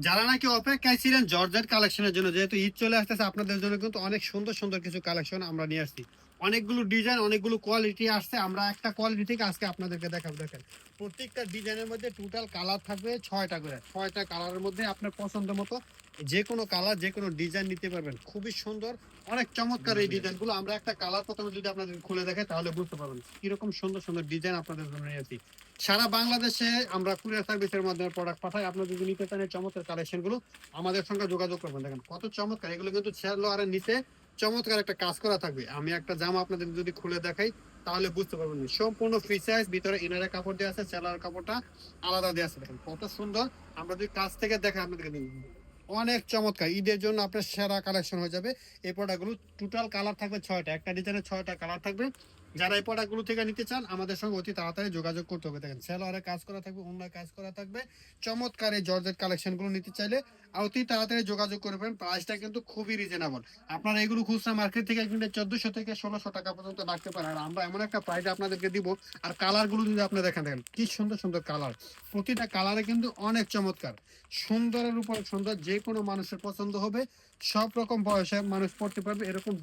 যারা নাকি অপেক্ষায় ছিলেন জর্জেট কালেকশনের জন্য, যেহেতু ঈদ চলে আসতেছে, আপনাদের জন্য কিন্তু অনেক সুন্দর সুন্দর কিছু কালেকশন আমরা নিয়ে আসছি। অনেকগুলো ডিজাইন, অনেকগুলো কোয়ালিটি আসছে। আমরা একটা কোয়ালিটি থেকে আজকে আপনাদেরকে দেখাবো। দেখেন, প্রত্যেকটা ডিজাইনের মধ্যে টোটাল কালার থাকবে 6টা করে। 6টা কালারের মধ্যে আপনার পছন্দ মতো যে কোনো কালার, যে কোনো ডিজাইন নিতে পারবেন। খুবই সুন্দর, অনেক চমৎকার এই ডিজাইনগুলো। আমরা একটা কালার প্রথমে যদি আপনাদের খুলে দেখাই তাহলে বুঝতে পারবেন কিরকম সুন্দর সুন্দর ডিজাইন আপনাদের জন্য নিয়েছি। সারা বাংলাদেশে আমরা কুরিয়ার সার্ভিসের মাধ্যমে প্রোডাক্ট পাঠাই। আপনারা যদি নিতে চান এই চমৎকার কালেকশন গুলো, আমাদের সঙ্গে যোগাযোগ করবেন। দেখেন কত চমৎকার এগুলো, কিন্তু সেলোয়ারের নিচে চমৎকার একটা কাজ করা থাকবে। আমি একটা জামা আপনাদের যদি খুলে দেখাই তাহলে বুঝতে পারবেন। সম্পূর্ণ ফ্রি সাইজ, ভিতরে ইনারের কাপড় দেওয়া আছে, সেলোয়ার কাপড়টা আলাদা দেওয়া আছে। দেখেন কত সুন্দর। আমরা যদি কাছ থেকে দেখাই আপনাদেরকে, অনেক চমৎকার। ঈদের জন্য আপনার সেরা কালেকশন হয়ে যাবে। এই প্রোডাক্টগুলো টোটাল কালার থাকবে 6টা, একটা ডিজাইনের 6টা কালার থাকবে। যারা এই প্রোডাক্টগুলো থেকে নিতে চান আমাদের সঙ্গে অতি তাড়াতাড়ি যোগাযোগ করতে হবে। দেখেন সেলোয়ারে কাজ করা থাকবে, অন্যায় কাজ করা থাকবে। চমৎকার এই জর্জেট কালেকশনগুলো নিতে চাইলে অতি তাড়াতাড়ি যোগাযোগ করবেন। প্রাইসটা কিন্তু খুবই রিজনেবল। আপনারা এগুলো খুচরা মার্কেট থেকে কিনলে 1400 থেকে 1600 টাকা পর্যন্ত লাগতে পারে, আর আমরা এমন একটা প্রাইস আপনাদেরকে দিব। আর কালারগুলো যদি আপনি দেখেন, দেখেন কি সুন্দর সুন্দর কালার। প্রতিটা কালারে কিন্তু অনেক চমৎকার, সুন্দরের উপর সুন্দর, যে কোনো মানুষের পছন্দ হবে। সব রকম বয়সের মানুষ পড়তে পারবে। এরকম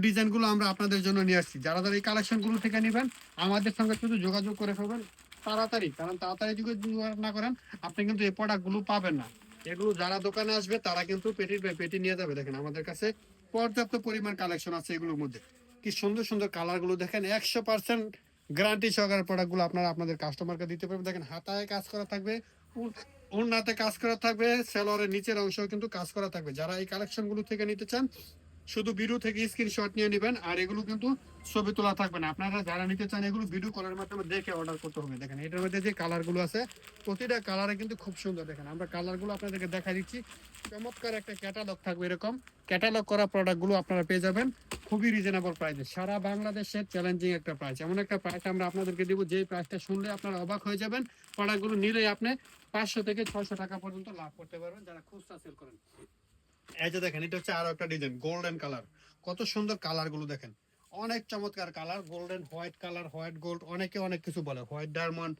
ডিজাইনগুলো আমরা আপনাদের জন্য নিয়ে আসছি। যারা যারা এই কালেকশনগুলো থেকে নেবেন আমাদের সঙ্গে শুধু যোগাযোগ করে ফেলবেন তাড়াতাড়ি, কারণ তাড়াতাড়ি যদি যোগাযোগ না করেন আপনি কিন্তু এই প্রোডাক্টগুলো পাবেন না। এগুলো যারা দোকানে আসবে তারা কিন্তু পেটির পর পেটি নিয়ে যাবে। দেখেন আমাদের কাছে পর্যাপ্ত পরিমাণ কালেকশন আছে এগুলোর মধ্যে। কি সুন্দর সুন্দর কালারগুলো দেখেন। 100% গ্যারান্টি সহকারে প্রোডাক্টগুলো আপনারা আপনাদের কাস্টমারকে দিতে পারবেন। দেখেন হাতায় কাজ করা থাকবে, ওড়নাতে কাজ করা থাকবে, সেলোয়ারের নিচের অংশেও কিন্তু কাজ করা থাকবে। যারা এই কালেকশনগুলো থেকে নিতে চান শুধু ভিডিও থেকে স্ক্রিনশট নিয়ে নেবেন। আর এগুলো কিন্তু ছবি তোলা থাকবে না। আপনারা যারা নিতে চান এগুলো ভিডিও কলের মাধ্যমে দেখে অর্ডার করতে হবে। দেখেন এটার মধ্যে যে কালারগুলো আছে প্রতিটা কালারে কিন্তু খুব সুন্দর। দেখেন আমরা কালারগুলো আপনাদেরকে দেখা দিচ্ছি। চমৎকার একটা ক্যাটালগ থাকবে। এরকম ক্যাটালগ করা প্রোডাক্টগুলো আপনারা পেয়ে যাবেন খুবই রিজনেবল প্রাইসে। সারা বাংলাদেশের চ্যালেঞ্জিং একটা প্রাইস, এমন একটা প্রাইস আমরা আপনাদেরকে দিব যে প্রাইসটা শুনলে আপনারা অবাক হয়ে যাবেন। প্রোডাক্টগুলো নিলেই আপনি 500 থেকে 600 টাকা পর্যন্ত লাভ করতে পারবেন যারা খুচরা সেল করেন। এই যে দেখেন, এটা হচ্ছে আরো একটা ডিজাইন, গোল্ডেন কালার। কত সুন্দর কালার গুলো দেখেন, অনেক চমৎকার colour. Golden white colour, white gold, অনেকে অনেক কিছু বলে, হোয়াইট ডায়মন্ড,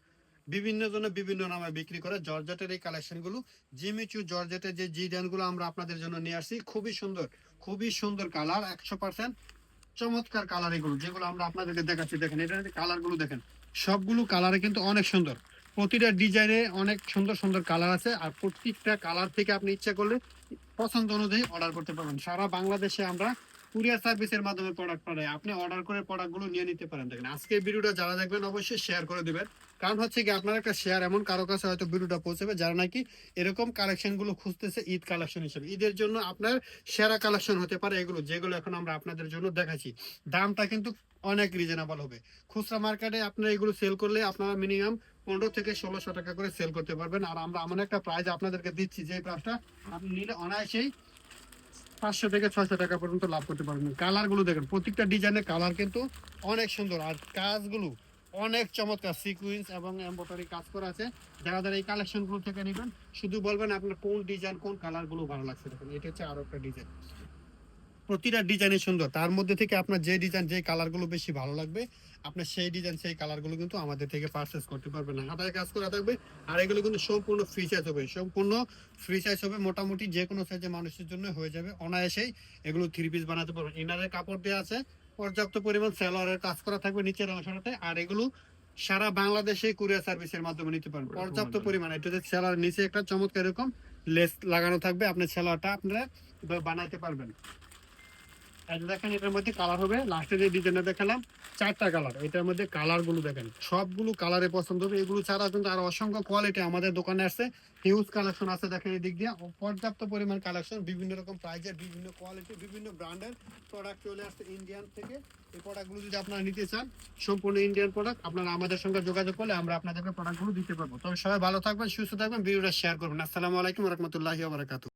বিভিন্ন জনে বিভিন্ন নামে বিক্রি করে। জর্জেটের এই কালেকশন গুলো, জিমিচু জর্জেটের যে ডিজাইন গুলো আমরা আপনাদের জন্য নিয়ে আসছি, খুবই সুন্দর, খুবই সুন্দর কালার। 100% চমৎকার কালার এগুলো, যেগুলো আমরা আপনাদেরকে দেখাচ্ছি। দেখেন এটা কালার গুলো দেখেন, সবগুলো কালারে কিন্তু অনেক সুন্দর। প্রতিটা ডিজাইনে অনেক সুন্দর সুন্দর কালার আছে। আর প্রত্যেকটা কালার থেকে আপনি ইচ্ছা করলে পছন্দ অনুযায়ী অর্ডার করতে পারবেন। সারা বাংলাদেশে আমরা কুরিয়ার সার্ভিসের মাধ্যমে প্রোডাক্ট পাঠাই। আপনি অর্ডার করে প্রোডাক্টগুলো নিয়ে নিতে পারেন। দেখেন আজকের ভিডিওটা যারা দেখবেন অবশ্যই শেয়ার করে দিবেন। কারণ হচ্ছে কি, আপনার একটা শেয়ার এমন কারো কাছে হয়তো ভিডিওটা পৌঁছাবে যারা নাকি এরকম কালেকশন গুলো খুঁজতেছে ঈদ কালেকশন হিসেবে। ঈদের জন্য আপনার সেরা কালেকশন হতে পারে এগুলো, যেগুলো এখন আমরা আপনাদের জন্য দেখাচ্ছি। দামটা কিন্তু অনেক রিজনেবল হবে। খুচরা মার্কেটে আপনারা এগুলো সেল করলে আপনারা মিনিমাম 15 থেকে 1600 টাকা করে সেল করতে পারবেন। আর আমরা এমন একটা প্রাইস আপনাদেরকে দিচ্ছি যে প্রাইসটা আপনি নিলে অনায়াসেই 500 থেকে 600 টাকা পর্যন্ত লাভ করতে পারবেন। কালার গুলো দেখেন, প্রত্যেকটা ডিজাইনের কালার কিন্তু অনেক সুন্দর। আর কাজগুলো অনেক চমৎকার, সিকুয়েন্স এবং এমব্রয়ডারি কাজ করা আছে। যারা যারা এই কালেকশন গুলো থেকে নেবেন শুধু বলবেন আপনার কোন ডিজাইন, কোন কালার গুলো ভালো লাগছে। দেখেন এটা হচ্ছে আরো একটা ডিজাইন, প্রতিটা ডিজাইনে সুন্দর। তার মধ্যে থেকে আপনার যে ডিজাইন, যে কালারগুলো বেশি ভালো লাগবে আপনার সেই ডিজাইন, সেই কালারগুলো কিন্তু আমাদের থেকে পারচেস করতে পারবেন। হাতায় কাজ করা থাকবে। আর এগুলো কিন্তু সম্পূর্ণ ফ্রি সাইজ হবে, সম্পূর্ণ ফ্রি সাইজ হবে। মোটামুটি যে কোনো সাইজের মানুষের জন্য হয়ে যাবে অনায়াসেই। এগুলো 3 পিস বানাতে পারবেন। ইনারের কাপড় দেওয়া আছে, পর্যাপ্ত পরিমাণ সেলোয়ারের কাজ করা থাকবে নিচের অংশটাতে। আর এগুলো সারা বাংলাদেশে কুরিয়ার সার্ভিসের মাধ্যমে নিতে পারবেন পর্যাপ্ত পরিমাণ। এটা যে সেলোয়ার নিচে একটা চমৎকার এরকম লেস লাগানো থাকবে, আপনার সেলোয়ারটা আপনারা বানাইতে পারবেন। দেখেন এটার মধ্যে কালার হবে, লাস্টে যে ডিজাইনটা দেখালাম 4টা কালার। এটার মধ্যে কালার গুলো দেখেন, সবগুলো কালারে পছন্দ হবে। এগুলো ছাড়া কিন্তু আরো অসংখ্য কোয়ালিটি আমাদের দোকানে আসছে, হিউজ কালেকশন আছে। দেখেন এই দিক দিয়ে পর্যাপ্ত পরিমাণ কালেকশন, বিভিন্ন রকম প্রাইজের, বিভিন্ন কোয়ালিটি, বিভিন্ন ব্র্যান্ডের প্রোডাক্ট চলে আসছে ইন্ডিয়ান থেকে। এই প্রোডাক্টগুলো যদি আপনারা নিতে চান, সম্পূর্ণ ইন্ডিয়ান প্রোডাক্ট, আপনারা আমাদের সঙ্গে যোগাযোগ করলে আমরা আপনাদেরকে প্রোডাক্টগুলো দিতে পারবো। তবে সবাই ভালো থাকবেন, সুস্থ থাকবেন, ভিডিওটা শেয়ার করবেন। আসসালামু আলাইকুম রহমতুল্লাহি ওয়া বারাকাতুহু।